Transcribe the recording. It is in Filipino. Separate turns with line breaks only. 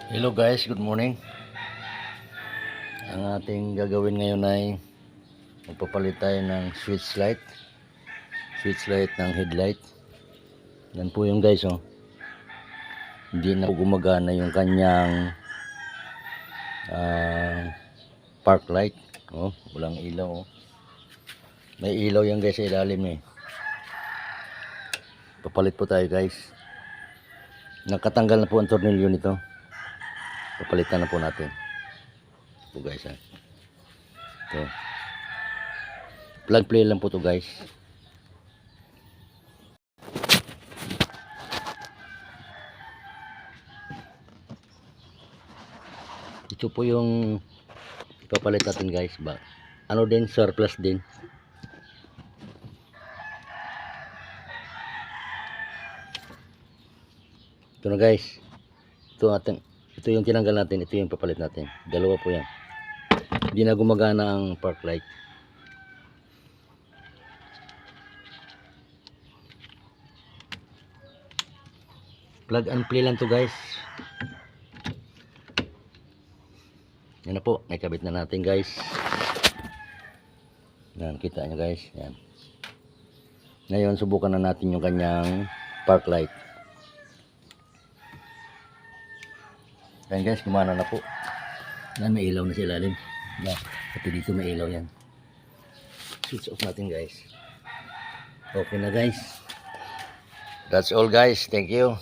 Hello guys, good morning. Ang ating gagawin ngayon ay magpapalit tayo ng switch light ng headlight. Yan po yung guys, oh. Hindi na gumagana yung kanyang park light. Oh, walang ilaw, oh. May ilaw yan guys sa ilalim eh. Papalit po tayo guys. Nakatanggal na po ang tornilyo nito. Papalitan na po natin. Ito guys, ha. Ito. Plug play lang po to guys. Ito po yung ipapalit natin guys. Ano din, surplus din. Ito na guys. Ito yung tinanggal natin. Ito yung papalit natin. Dalawa po yan. Hindi na gumagana ang park light. Plug and play lang to guys. Yan na po. Nakabit na natin guys. Yan, kita nyo guys. Yan. Ngayon subukan na natin yung kanyang park light. Yan guys, gumana na po. Yan, may ilaw na sa ilalim. Yan, pati dito may ilaw yan. Switch off natin guys. Okay na guys. That's all guys. Thank you.